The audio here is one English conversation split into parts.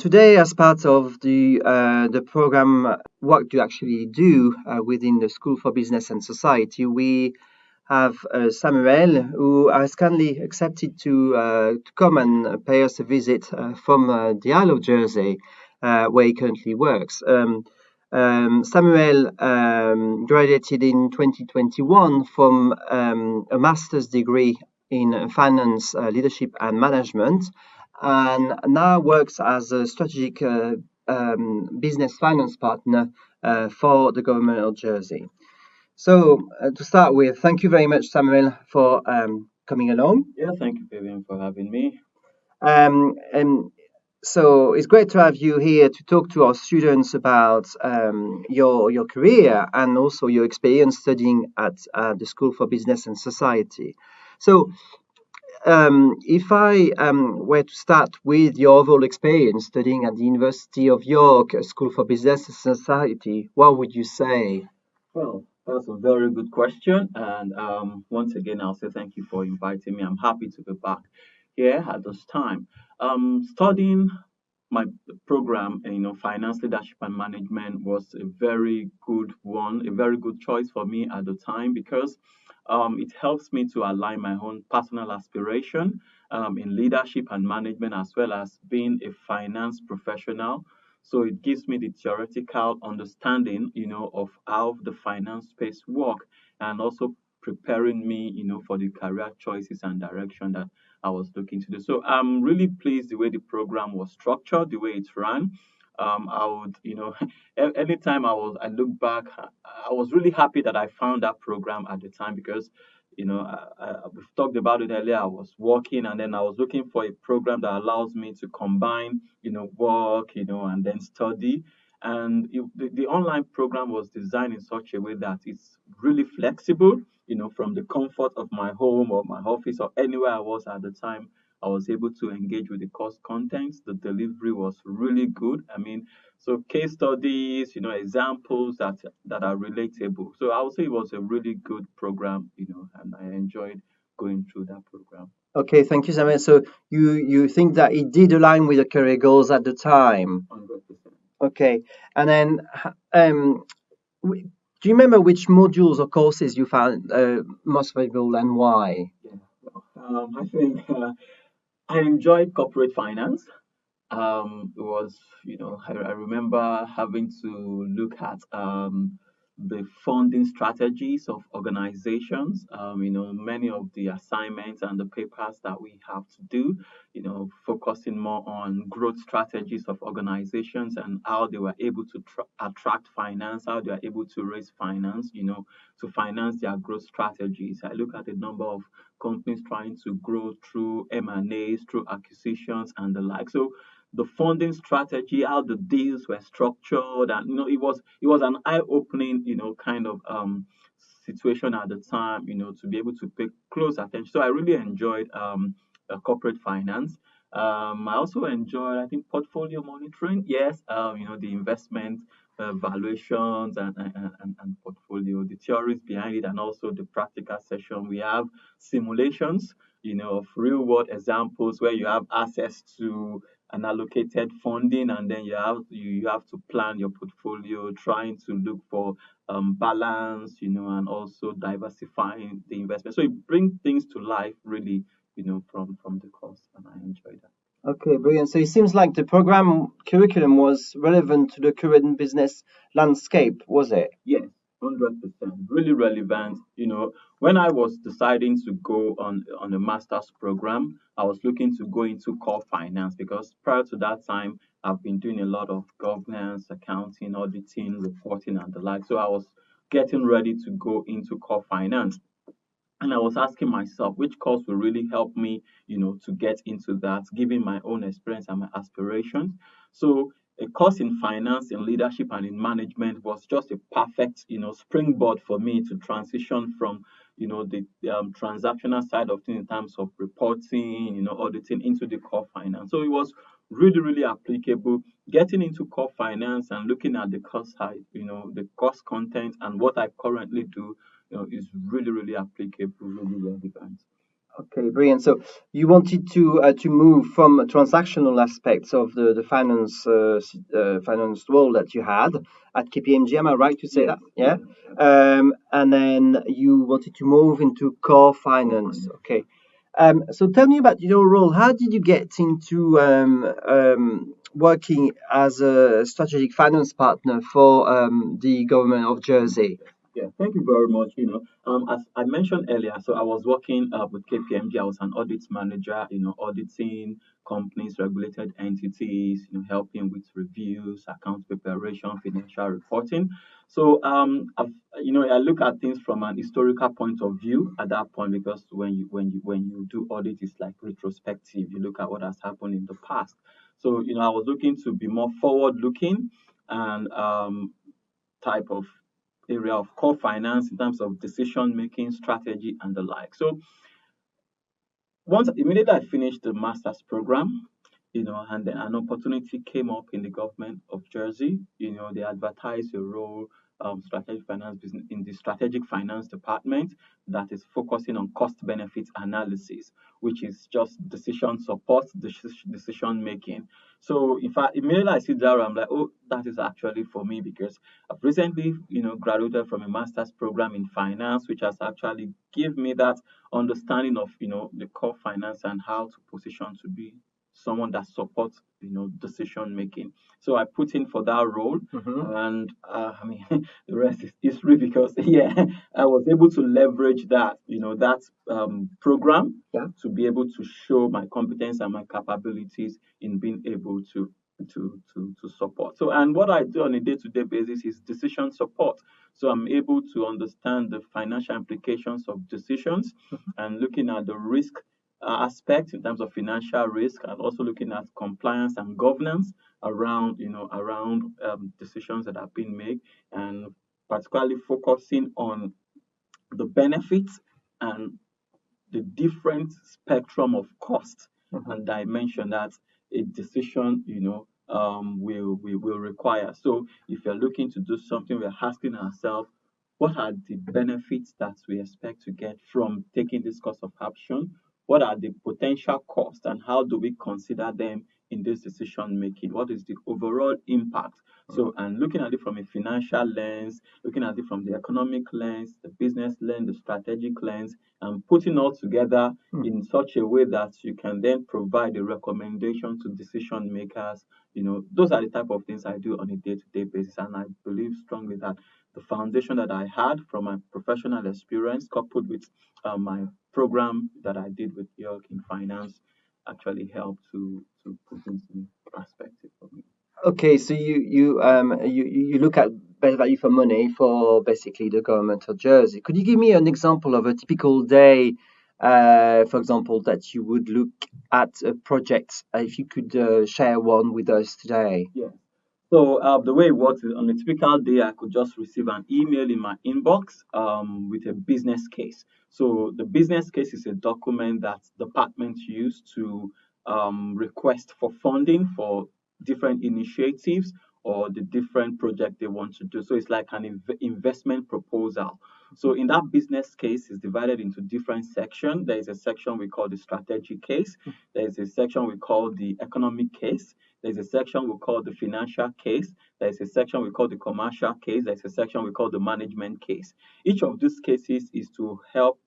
Today, as part of the program, what do you actually do within the School for Business and Society, we have Samuel, who has kindly accepted to come and pay us a visit from Diallo, Jersey, where he currently works. Samuel graduated in 2021 from a master's degree in finance, leadership, and management, and now works as a strategic business finance partner for the government of Jersey. So to start with, thank you very much, Samuel, for coming along. Yeah, thank you, Fabien, for having me. And so it's great to have you here to talk to our students about your career and also your experience studying at the School for Business and Society. So if I were to start with your overall experience studying at the University of York School for Business and Society, what would you say? Well, that's a very good question. And once again, I'll say thank you for inviting me. I'm happy to be back here at this time. Studying my program, finance, leadership, and management was a very good one, a very good choice for me at the time because it helps me to align my own personal aspiration in leadership and management as well as being a finance professional. So it gives me the theoretical understanding, of how the finance space work and also preparing me, for the career choices and direction that I was looking to do. So I'm really pleased the way the program was structured, the way it's run. I would, anytime I look back, I was really happy that I found that program at the time because, we've talked about it earlier. I was working and then I was looking for a program that allows me to combine, work, and then study. And the online program was designed in such a way that it's really flexible, from the comfort of my home or my office or anywhere I was at the time. I was able to engage with the course contents. The delivery was really good. I mean, so case studies, examples that are relatable. So I would say it was a really good program, and I enjoyed going through that program. Okay, thank you, Samuel. So you think that it did align with your career goals at the time? 100%. Okay, and then do you remember which modules or courses you found most valuable and why? Yeah. Well, I think I enjoyed corporate finance. It was, I remember having to look at the funding strategies of organizations. Many of the assignments and the papers that we have to do, focusing more on growth strategies of organizations and how they were able to attract finance, how they are able to raise finance, to finance their growth strategies. I look at a number of companies trying to grow through M&As, through acquisitions and the like. So the funding strategy, how the deals were structured, and it was an eye-opening, kind of situation at the time, to be able to pay close attention. So I really enjoyed corporate finance. I also enjoyed, I think, portfolio monitoring. Yes, the investment valuations and portfolio, the theories behind it, and also the practical session. We have simulations, of real world examples where you have access to an allocated funding and then you have to plan your portfolio trying to look for balance, and also diversifying the investment, so it brings things to life really, from the course, and I enjoy that. Okay, brilliant. So it seems like the program curriculum was relevant to the current business landscape, was it? Yes, 100%. Really relevant. When I was deciding to go on a master's program, I was looking to go into core finance because prior to that time, I've been doing a lot of governance, accounting, auditing, reporting, and the like. So I was getting ready to go into core finance. And I was asking myself which course will really help me, to get into that, given my own experience and my aspirations. So a course in finance, in leadership, and in management was just a perfect, springboard for me to transition from, the transactional side of things in terms of reporting, auditing into the core finance. So it was really, really applicable. Getting into core finance and looking at the cost side, the cost content and what I currently do, is really, really applicable, really relevant. Okay, brilliant. So you wanted to move from transactional aspects of the finance role that you had at KPMG. Am I right to say that? Yeah. And then you wanted to move into core finance. Okay. So tell me about your role. How did you get into working as a strategic finance partner for the government of Jersey? Yeah, thank you very much. As I mentioned earlier, so I was working with KPMG. I was an audit manager, auditing companies, regulated entities, helping with reviews, account preparation, financial reporting. So, I look at things from an historical point of view at that point, because when you do audit, it's like retrospective. You look at what has happened in the past. So, I was looking to be more forward looking and type of area of core finance in terms of decision making, strategy, and the like. So once immediately I finished the master's program, and then an opportunity came up in the government of Jersey. They advertised a role, strategic finance business in the strategic finance department that is focusing on cost benefit analysis, which is just decision support, decision making. So in fact, immediately I see that, I'm like, oh, that is actually for me, because I've recently, graduated from a master's program in finance, which has actually give me that understanding of the core finance and how to position to be someone that supports decision making. So I put in for that role, and I mean the rest is history, because yeah, I was able to leverage that program, Yeah. to be able to show my competence and my capabilities in being able to support. So, and what I do on a day-to-day basis is decision support. So I'm able to understand the financial implications of decisions, and looking at the risk aspect in terms of financial risk, and also looking at compliance and governance around decisions that have been made, and particularly focusing on the benefits and the different spectrum of cost and dimension that a decision, will require. So if you're looking to do something, we're asking ourselves, what are the benefits that we expect to get from taking this course of action? What are the potential costs, and how do we consider them in this decision making? What is the overall impact? So, and looking at it from a financial lens, looking at it from the economic lens, the business lens, the strategic lens, and putting all together in such a way that you can then provide a recommendation to decision makers. Those are the type of things I do on a day-to-day basis, and I believe strongly that the foundation that I had from my professional experience, coupled with my program that I did with York in finance, actually helped to put things in perspective for me. Okay, so you look at best value for money for basically the government of Jersey. Could you give me an example of a typical day, for example, that you would look at a project, if you could share one with us today? Yeah. So the way it works is, on a typical day, I could just receive an email in my inbox with a business case. So the business case is a document that departments use to request for funding for different initiatives or the different project they want to do. So it's like an investment proposal. So in that business case, is divided into different sections. There is a section we call the strategic case. There is a section we call the economic case. There's a section we call the financial case. There's a section we call the commercial case. There's a section we call the management case. Each of these cases is to help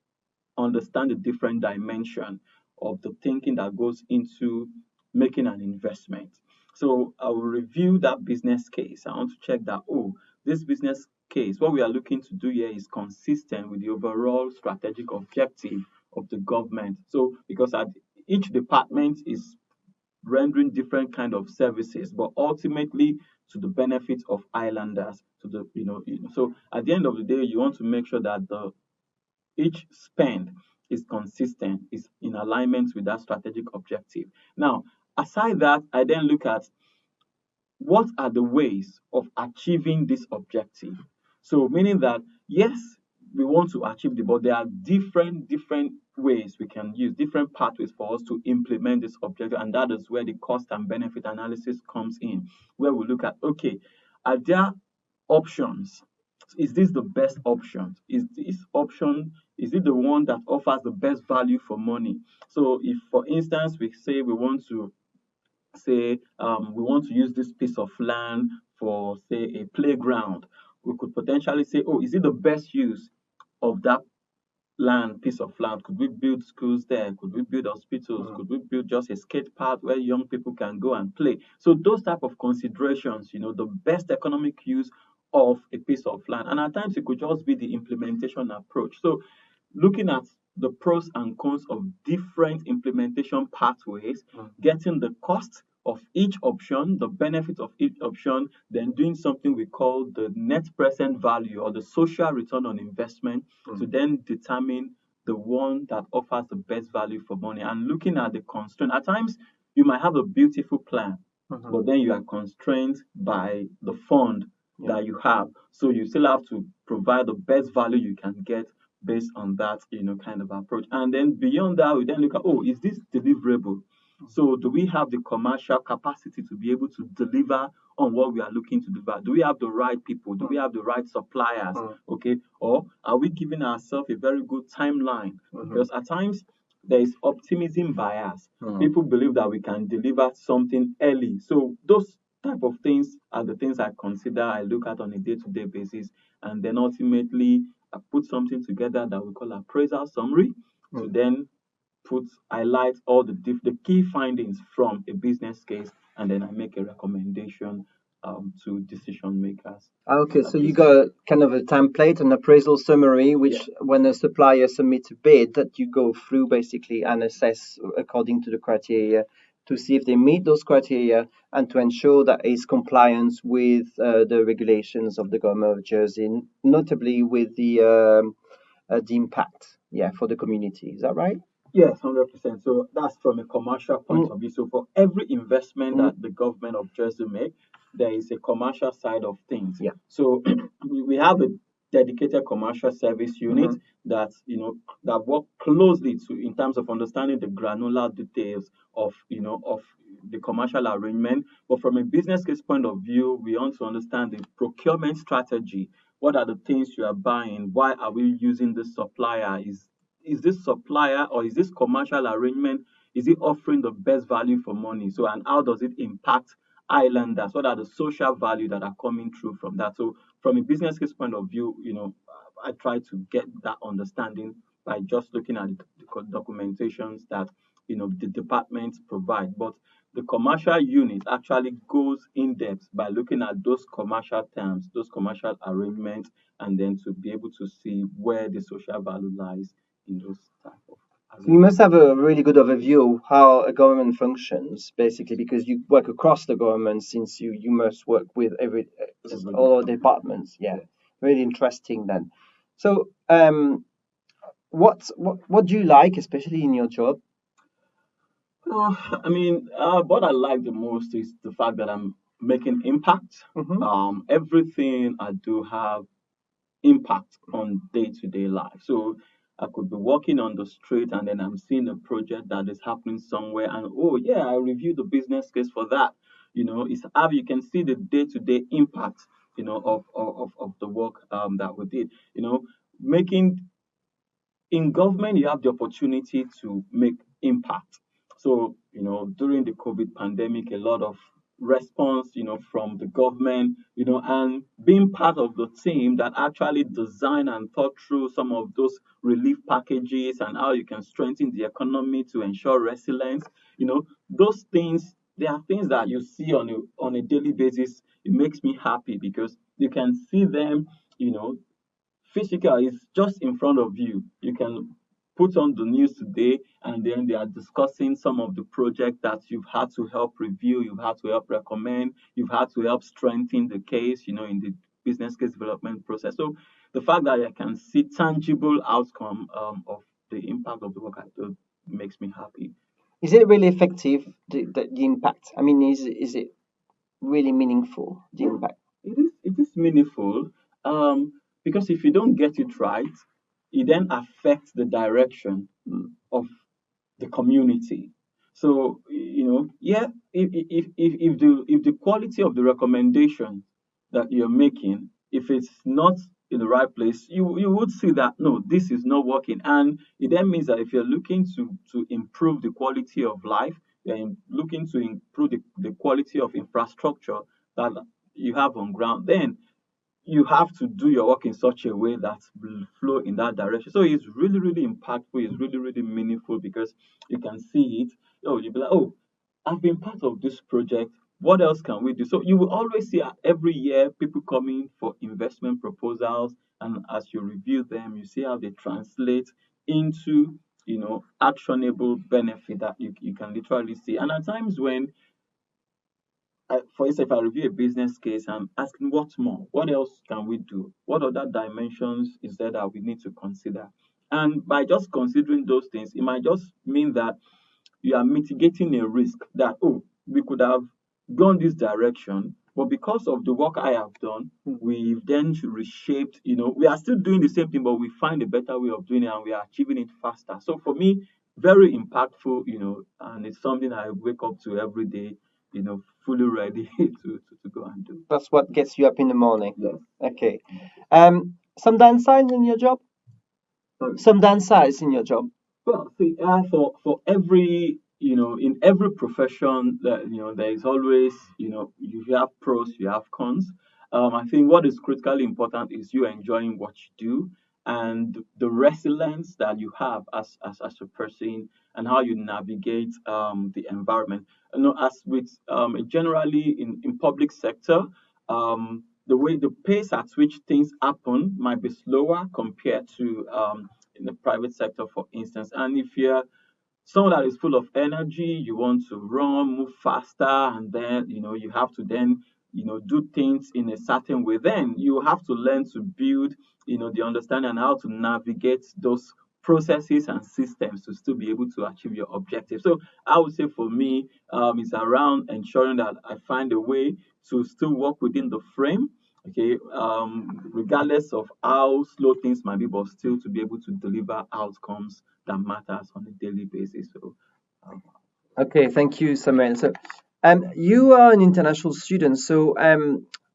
understand the different dimension of the thinking that goes into making an investment. So I will review that business case. I want to check that, oh, this business case, what we are looking to do here is consistent with the overall strategic objective of the government. So because at each department is rendering different kind of services, but ultimately to the benefit of islanders, to the so at the end of the day, you want to make sure that the each spend is consistent, is in alignment with that strategic objective. Now, aside that, I then look at what are the ways of achieving this objective. So meaning that yes, we want to achieve but there are different ways we can use, different pathways for us to implement this objective, and that is where the cost and benefit analysis comes in, where we look at, okay, are there options? Is this the best option? Is this option Is it the one that offers the best value for money? So if, for instance, we say we want to we want to use this piece of land for, say, a playground, we could potentially say, oh, is it the best use of that piece of land? Could we build schools there? Could we build hospitals? Could we build just a skate park where young people can go and play? So those type of considerations, the best economic use of a piece of land. And at times it could just be the implementation approach. So looking at the pros and cons of different implementation pathways, getting the cost of each option, the benefit of each option, then doing something we call the net present value or the social return on investment to then determine the one that offers the best value for money, and looking at the constraint. At times, you might have a beautiful plan, but then you are constrained by the fund that you have. So you still have to provide the best value you can get based on that, kind of approach. And then beyond that, we then look at, oh, is this deliverable? So do we have the commercial capacity to be able to deliver on what we are looking to deliver? Do we have the right people? Do we have the right suppliers? Okay. Or are we giving ourselves a very good timeline? Because at times there is optimism bias. People believe that we can deliver something early. So those type of things are the things I consider, I look at on a day-to-day basis, and then ultimately I put something together that we call appraisal summary to then highlight all the key findings from a business case, and then I make a recommendation to decision makers. Okay, so you got kind of a template, an appraisal summary, which when a supplier submits a bid, that you go through basically and assess according to the criteria to see if they meet those criteria and to ensure that is compliance with the regulations of the government of Jersey, notably with the impact, for the community. Is that right? Yes, 100%. So that's from a commercial point of view. So for every investment that the government of Jersey make, there is a commercial side of things. Yeah. So we have a dedicated commercial service unit that that work closely to in terms of understanding the granular details of of the commercial arrangement. But from a business case point of view, we want to understand the procurement strategy. What are the things you are buying? Why are we using this supplier? Is this supplier or is this commercial arrangement, is it offering the best value for money? So, and how does it impact islanders? What are the social value that are coming through from that? So from a business case point of view, I try to get that understanding by just looking at the documentations that the departments provide. But the commercial unit actually goes in depth by looking at those commercial terms, those commercial arrangements, and then to be able to see where the social value lies in those type of. So you must have a really good overview of how a government functions, basically, because you work across the government, since you must work with all departments. Yeah, really interesting then. So, what do you like, especially in your job? What I like the most is the fact that I'm making impact. Everything I do have impact on day-to-day life. So I could be walking on the street and then I'm seeing a project that is happening somewhere, and oh yeah, I reviewed the business case for that. It's how you can see the day-to-day impact, of the work that we did. Making in government, you have the opportunity to make impact. So, during the COVID pandemic, a lot of response, from the government, and being part of the team that actually designed and thought through some of those relief packages and how you can strengthen the economy to ensure resilience. Those things, they are things that you see on a daily basis. It makes me happy because you can see them, physical is just in front of you. You can put on the news today, and then they are discussing some of the projects that you've had to help review, you've had to help recommend, you've had to help strengthen the case, in the business case development process. So the fact that I can see tangible outcome of the impact of the work I do makes me happy. Is it really effective, the impact? I mean, is it really meaningful, the impact? It is meaningful, because if you don't get it right, it then affects the direction of the community. So yeah, if the quality of the recommendation that you're making, if it's not in the right place, you would see that no, this is not working. And it then means that if you're looking to improve the quality of life, looking to improve the quality of infrastructure that you have on ground, then you have to do your work in such a way that will flow in that direction. So it's really, really impactful. It's really, really meaningful because you can see it. Oh, you'll be like, oh, I've been part of this project. What else can we do? So you will always see every year people coming for investment proposals, and as you review them, you see how they translate into actionable benefit that you can literally see. And at times when for instance, if I review a business case, I'm asking what more? What else can we do? What other dimensions is there that we need to consider? And by just considering those things, it might just mean that you are mitigating a risk that, oh, we could have gone this direction, but because of the work I have done, we've then reshaped, we are still doing the same thing, but we find a better way of doing it and we are achieving it faster. So for me, very impactful, and it's something I wake up to every day, fully ready to go and do. That's what gets you up in the morning. Yes. Okay. Some downsides in your job? Sorry. Some downsides in your job? Well, see, for every in every profession, that there is always you have pros, you have cons. I think what is critically important is you enjoying what you do and the resilience that you have as a person and how you navigate the environment. As with generally in public sector, the pace at which things happen might be slower compared to in the private sector, for instance. And if you're someone that is full of energy, you want to run, move faster, and then you have to then do things in a certain way. Then you have to learn to build the understanding and how to navigate those processes and systems to still be able to achieve your objective. So I would say for me, it's around ensuring that I find a way to still work within the frame, okay, regardless of how slow things might be, but still to be able to deliver outcomes that matters on a daily basis. So, um, Okay, thank you, Samuel. So, you are an international student. So,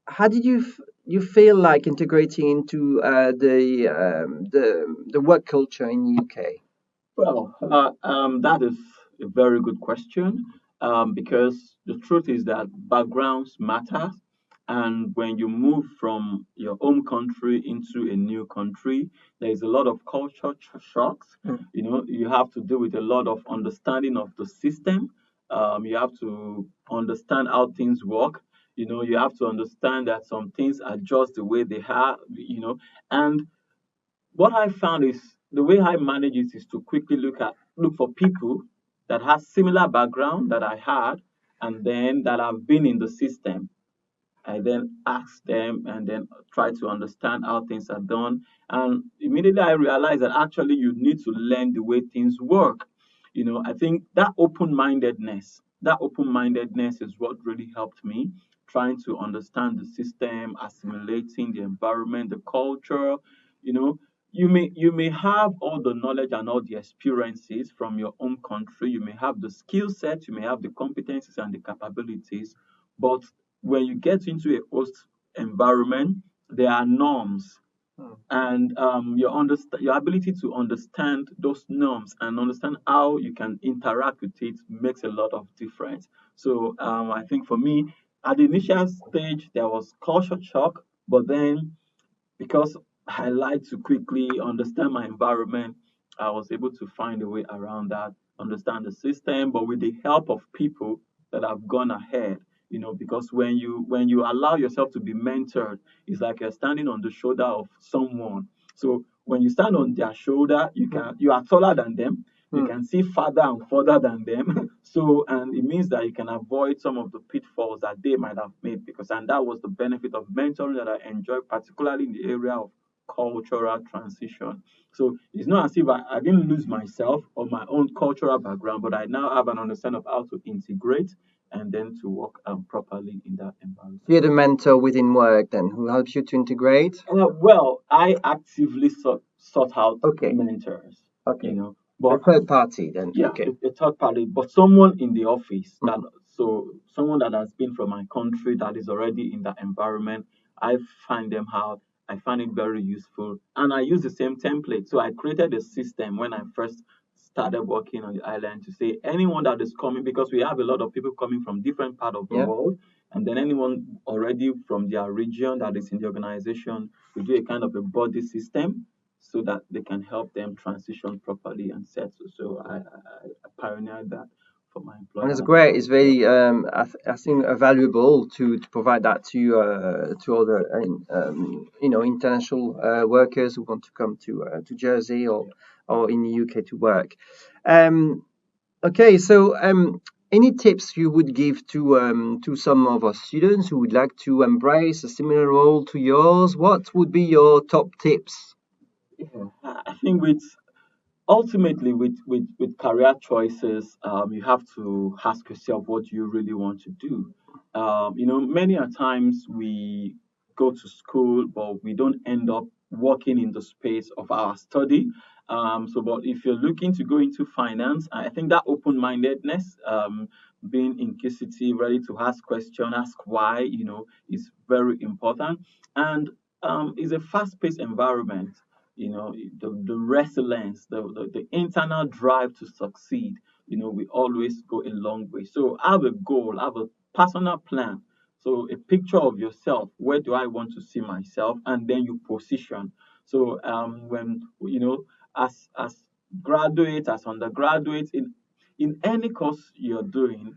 how did you feel like integrating into the work culture in UK? well, that is a very good question because the truth is that backgrounds matter. And when you move from your home country into a new country, there is a lot of culture shocks. You have to deal with a lot of understanding of the system. You have to understand how things work. You have to understand that some things are just the way they are, and what I found is the way I manage it is to quickly look for people that has similar background that I had and then that have been in the system. I then ask them and then try to understand how things are done. And immediately I realized that actually you need to learn the way things work. I think that open mindedness is what really helped me trying to understand the system, assimilating the environment, the culture. You know, you may have all the knowledge and all the experiences from your own country. You may have the skill set, you may have the competencies and the capabilities, but when you get into a host environment, there are norms, and your ability to understand those norms and understand how you can interact with it makes a lot of difference. So I think for me, at the initial stage, there was culture shock, but then because I like to quickly understand my environment, I was able to find a way around that, understand the system, but with the help of people that have gone ahead. Because when you allow yourself to be mentored, it's like you're standing on the shoulder of someone. So when you stand on their shoulder, you are taller than them. You can see farther and further than them. So, and it means that you can avoid some of the pitfalls that they might have made and that was the benefit of mentoring that I enjoy, particularly in the area of cultural transition. So it's not as if I didn't lose myself or my own cultural background, but I now have an understanding of how to integrate and then to work properly in that environment. You're the mentor within work then, who helps you to integrate? Well, I actively sought out Okay, mentors, okay. A but third party then. yeah, Okay. a third party, but someone in the office so someone that has been from my country that is already in that environment. I find them out. I find it very useful. And I use the same template. So I created a system when I first started working on the island to say anyone that is coming, because we have a lot of people coming from different part of the Yeah. world, and then anyone already from their region that is in the organization, we do a kind of a body system so that they can help them transition properly and settle. So I pioneered that for my And it's employer. great. It's very, I think, valuable to provide that to other, international workers who want to come to Jersey or in the UK to work. Um, okay, so any tips you would give to some of our students who would like to embrace a similar role to yours? What would be your top tips? Yeah, I think ultimately with career choices, you have to ask yourself what you really want to do. Many a times we go to school but we don't end up working in the space of our study. But if you're looking to go into finance, I think that open-mindedness, being inquisitive, ready to ask questions, ask why, is very important. And it's a fast-paced environment. The resilience, the internal drive to succeed, we always go a long way. So have a goal, have a personal plan. So a picture of yourself, where do I want to see myself? And then you position. So when as graduates, as undergraduates, in any course you're doing,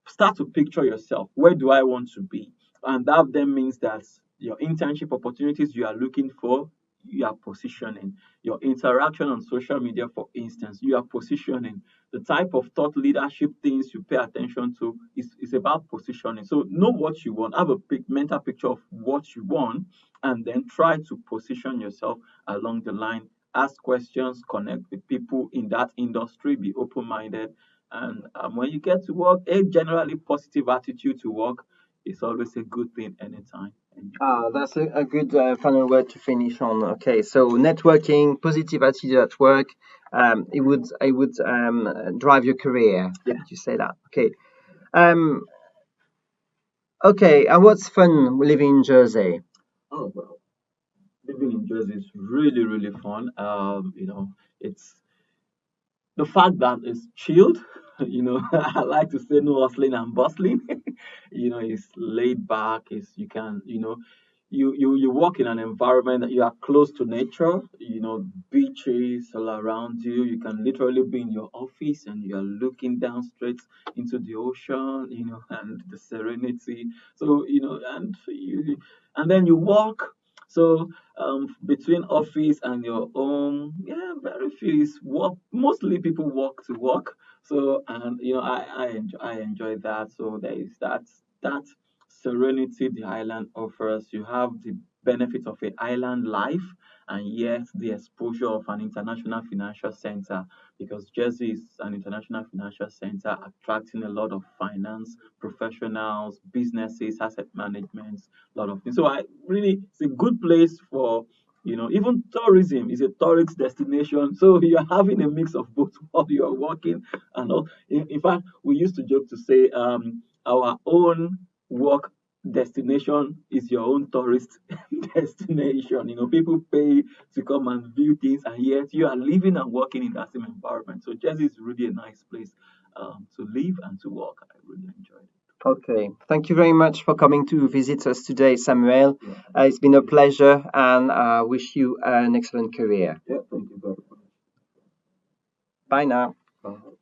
start to picture yourself. Where do I want to be? And that then means that your internship opportunities you are looking for, you are positioning. Your interaction on social media, for instance, you are positioning. The type of thought leadership things you pay attention to is about positioning. So know what you want, have a mental picture of what you want, and then try to position yourself along the line. Ask questions, connect with people in that industry, be open minded, and when you get to work, a generally positive attitude to work is always a good thing anytime. That's a good final word to finish on. Okay, so networking, positive attitude at work, it would drive your career. Yeah. Did you say that? Okay. Um, okay, and what's fun living in Jersey? Oh, well, living in Jersey is really, really fun. It's the fact that it's chilled. I like to say no hustling and bustling. It's laid back. It's you can, you walk in an environment that you are close to nature. Beaches all around you. You can literally be in your office and you are looking down straight into the ocean. And the serenity. So and then you walk. So between office and your home, yeah, very few is work. Mostly people walk to work. So and I enjoy that. So there is that serenity the island offers. You have the benefit of an island life, and yet the exposure of an international financial center, because Jersey is an international financial center attracting a lot of finance professionals, businesses, asset management, a lot of things. So I really, it's a good place for, even tourism is a tourist destination. So you're having a mix of both while you're working and all. In fact, we used to joke to say our own work destination is your own tourist destination. People pay to come and view things, and yet you are living and working in that same environment. So Jersey is really a nice place to live and to work. I really enjoyed it. Okay, thank you very much for coming to visit us today, Samuel. Yeah, It's been a pleasure, and I wish you an excellent career. yeah, thank you very much. Bye now. Bye.